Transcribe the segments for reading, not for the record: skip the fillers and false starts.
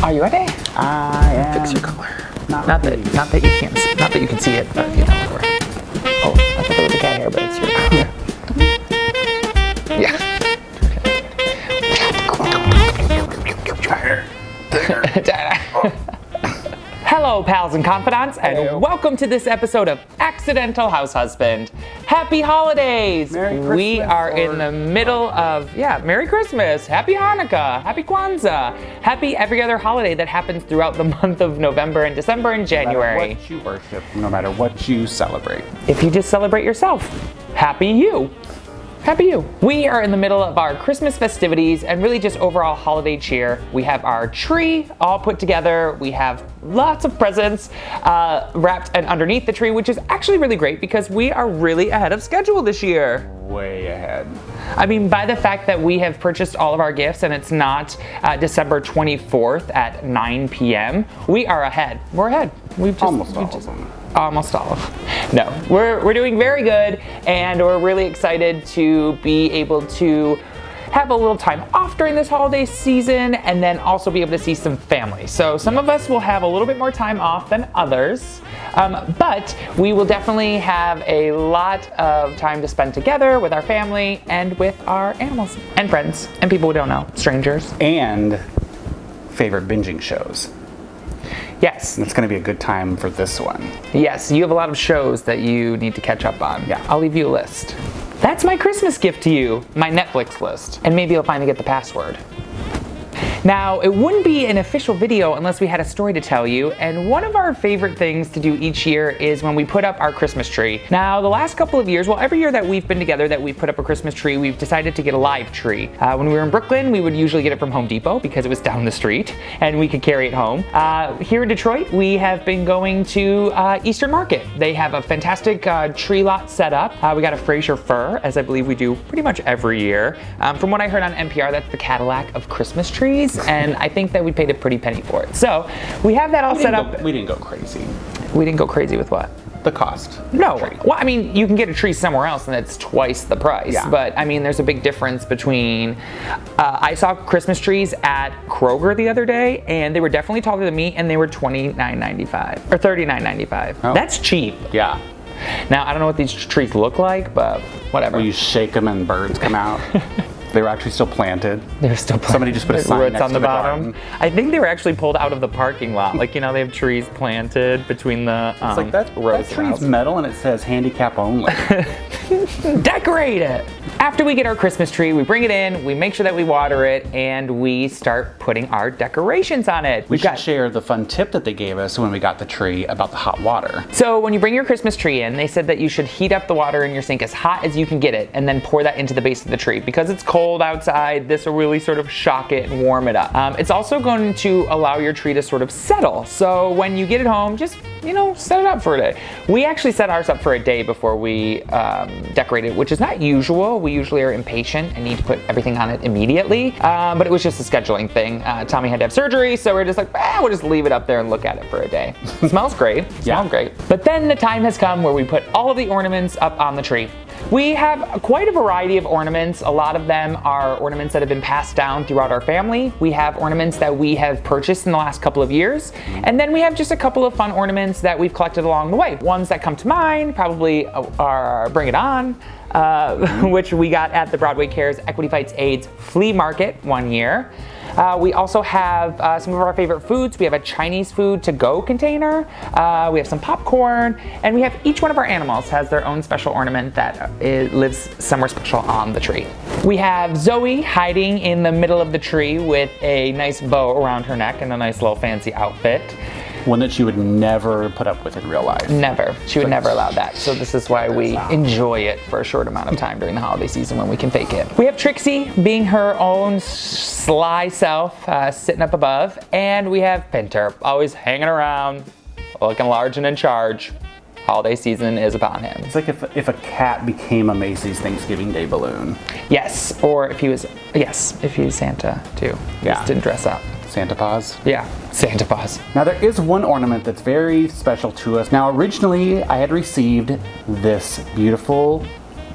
Are you ready? I am. Fix your color. Not that you can't. Not that you can see it, but you know where. Oh, I thought there was a cat hair, but it's your. Yeah. Hello, pals and confidants, and welcome to this episode of Accidental House Husband. Happy holidays! Merry Christmas. We are in the middle of, Merry Christmas, Happy Hanukkah, Happy Kwanzaa, Happy every other holiday that happens throughout the month of November and December and January. No matter what you worship, no matter what you celebrate. If you just celebrate yourself, happy you. Happy you. We are in the middle of our Christmas festivities and really just overall holiday cheer. We have our tree all put together. We have lots of presents wrapped and underneath the tree, which is actually really great because we are really ahead of schedule this year. Way ahead. I mean, by the fact that we have purchased all of our gifts and it's not December 24th at 9 p.m., we are ahead. We're ahead. Almost all of them. Almost all of them. No, we're doing very good, and we're really excited to be able to have a little time off during this holiday season and then also be able to see some family. So some of us will have a little bit more time off than others, but we will definitely have a lot of time to spend together with our family and with our animals and friends and people we don't know, strangers. And favorite binging shows. Yes. It's going to be a good time for this one. Yes, you have a lot of shows that you need to catch up on. Yeah. I'll leave you a list. That's my Christmas gift to you, my Netflix list. And maybe you'll finally get the password. Now, it wouldn't be an official video unless we had a story to tell you, and one of our favorite things to do each year is when we put up our Christmas tree. Now, the last couple of years, well, every year that we've been together that we've put up a Christmas tree, we've decided to get a live tree. When we were in Brooklyn, we would usually get it from Home Depot because it was down the street, and we could carry it home. Here in Detroit, we have been going to Eastern Market. They have a fantastic tree lot set up. We got a Fraser fir, as I believe we do pretty much every year. From what I heard on NPR, that's the Cadillac of Christmas trees. And I think that we paid a pretty penny for it. So we have that all set up. We didn't go crazy. We didn't go crazy with what? The cost. No. Well, I mean, you can get a tree somewhere else and it's twice the price. Yeah. But I mean, there's a big difference between, I saw Christmas trees at Kroger the other day and they were definitely taller than me and they were $29.95 or $39.95. Oh. That's cheap. Yeah. Now, I don't know what these trees look like, but whatever. Where you shake them and birds come out. They were actually still planted. They're still planted. Somebody just put a sign roots next on to the the bottom. garden. I think they were actually pulled out of the parking lot. Like, you know, they have trees planted between the It's like that rows. tree's metal and it says handicap only. Decorate it! After we get our Christmas tree, we bring it in, we make sure that we water it, and we start putting our decorations on it. We should share the fun tip that they gave us when we got the tree about the hot water. So when you bring your Christmas tree in, they said that you should heat up the water in your sink as hot as you can get it, and then pour that into the base of the tree. Because it's cold outside, this will really sort of shock it and warm it up. It's also going to allow your tree to sort of settle. So when you get it home, just, you know, set it up for a day. We actually set ours up for a day before we decorate it, which is not usual. We usually are impatient and need to put everything on it immediately, but it was just a scheduling thing. Tommy had to have surgery, so we're just like, we'll just leave it up there and look at it for a day. It smells great. Smells great. But then the time has come where we put all of the ornaments up on the tree. We have quite a variety of ornaments. A lot of them are ornaments that have been passed down throughout our family. We have ornaments that we have purchased in the last couple of years. And then we have just a couple of fun ornaments that we've collected along the way. Ones that come to mind probably are Bring It On, which we got at the Broadway Cares Equity Fights AIDS flea market one year. We also have some of our favorite foods. We have a Chinese food to-go container. We have some popcorn, and we have each one of our animals has their own special ornament that lives somewhere special on the tree. We have Zoe hiding in the middle of the tree with a nice bow around her neck and a nice little fancy outfit. One that she would never put up with in real life. Never. She would never allow that. So this is why we enjoy it for a short amount of time during the holiday season when we can fake it. We have Trixie being her own sly self, sitting up above. And we have Pinter always hanging around, looking large and in charge. Holiday season is upon him. It's like if a cat became a Macy's Thanksgiving Day balloon. Yes, or if he was Santa too. He just didn't dress up. Santa Paws? Yeah, Santa Paws. Now there is one ornament that's very special to us. Now originally I had received this beautiful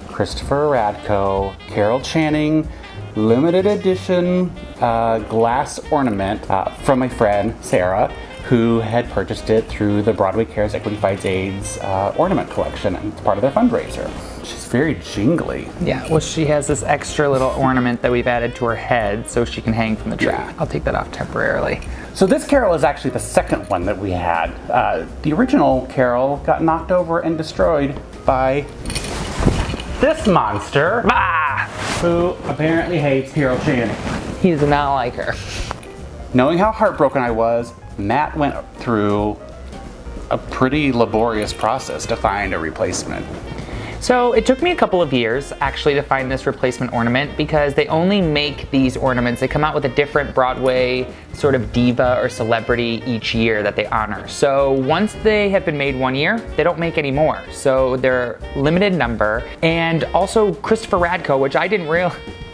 Christopher Radko, Carol Channing limited edition glass ornament from my friend Sarah, who had purchased it through the Broadway Cares Equity Fights AIDS ornament collection, and it's part of their fundraiser. She's very jingly. Yeah, well, she has this extra little ornament that we've added to her head so she can hang from the tree. Yeah. I'll take that off temporarily. So this carol is actually the second one that we had. The original carol got knocked over and destroyed by this monster, who apparently hates Carol Channing. He does not like her. Knowing how heartbroken I was, Matt went through a pretty laborious process to find a replacement. So it took me a couple of years actually to find this replacement ornament because they only make these ornaments. They come out with a different Broadway sort of diva or celebrity each year that they honor. So once they have been made one year, they don't make any more. So they're limited number. And also Christopher Radko, which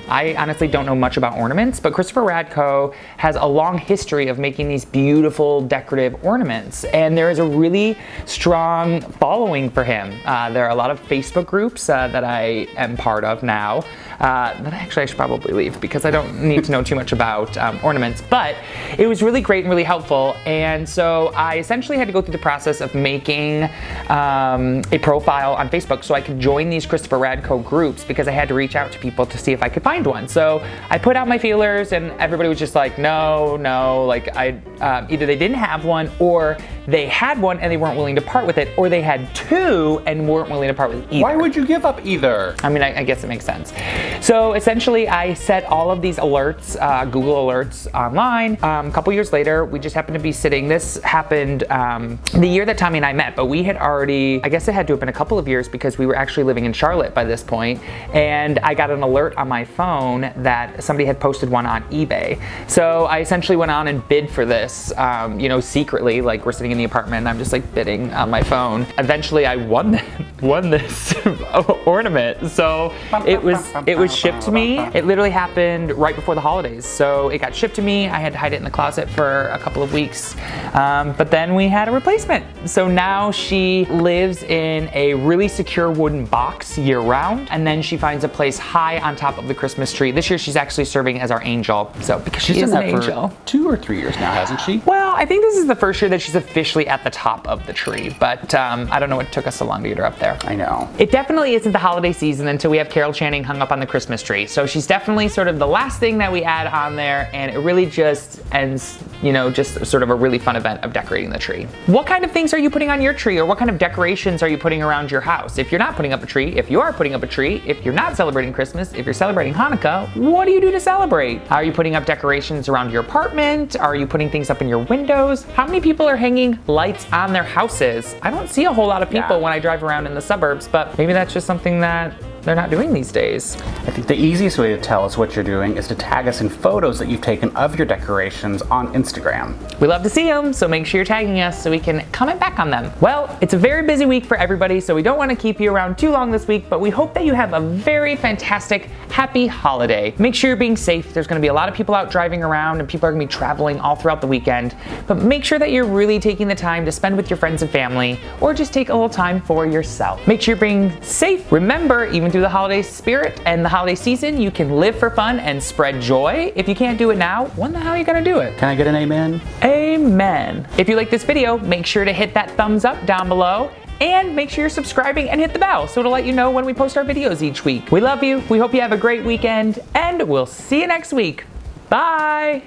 I honestly don't know much about ornaments, but Christopher Radko has a long history of making these beautiful decorative ornaments, and there is a really strong following for him. There are a lot of Facebook groups that I am part of now that actually I should probably leave because I don't need to know too much about ornaments, but it was really great and really helpful, and so I essentially had to go through the process of making a profile on Facebook so I could join these Christopher Radko groups because I had to reach out to people to see if I could find one. So I put out my feelers and everybody was just like, no, like either they didn't have one or they had one and they weren't willing to part with it, or they had two and weren't willing to part with either. Why would you give up either? I mean, I guess it makes sense. So essentially I set all of these alerts, Google alerts online. A couple years later, we just happened to be sitting, this happened the year that Tommy and I met, but we had already, I guess it had to have been a couple of years because we were actually living in Charlotte by this point, and I got an alert on my phone that somebody had posted one on eBay. So I essentially went on and bid for this, secretly, like we're sitting in the apartment and I'm just like bidding on my phone. Eventually I won this ornament. So it was shipped to me. It literally happened right before the holidays. So it got shipped to me. I had to hide it in the closet for a couple of weeks. But then we had a replacement. So now she lives in a really secure wooden box year round. And then she finds a place high on top of the Christmas tree. This year she's actually serving as our angel. So because she is an angel. For 2 or 3 years now, hasn't she? Well, I think this is the first year that she's officially at the top of the tree, but I don't know what took us so long to get her up there. I know. It definitely isn't the holiday season until we have Carol Channing hung up on the Christmas tree. So she's definitely sort of the last thing that we add on there, and it really just ends, just sort of a really fun event of decorating the tree. What kind of things are you putting on your tree, or what kind of decorations are you putting around your house? If you're not putting up a tree, if you are putting up a tree, if you're not celebrating Christmas, if you're celebrating Hanukkah, what do you do to celebrate? Are you putting up decorations around your apartment? Are you putting things up in your windows? How many people are hanging lights on their houses? I don't see a whole lot of people when I drive around in the suburbs, but maybe that's just something that they're not doing these days. I think the easiest way to tell us what you're doing is to tag us in photos that you've taken of your decorations on Instagram. We love to see them, so make sure you're tagging us so we can comment back on them. Well, it's a very busy week for everybody, so we don't want to keep you around too long this week, but we hope that you have a very fantastic, happy holiday. Make sure you're being safe. There's going to be a lot of people out driving around and people are going to be traveling all throughout the weekend, but make sure that you're really taking the time to spend with your friends and family, or just take a little time for yourself. Make sure you're being safe. Remember, even through the holiday spirit and the holiday season, you can live for fun and spread joy. If you can't do it now, when the hell are you gonna do it? Can I get an amen? Amen. If you like this video, make sure to hit that thumbs up down below and make sure you're subscribing and hit the bell so it'll let you know when we post our videos each week. We love you. We hope you have a great weekend, and we'll see you next week. Bye.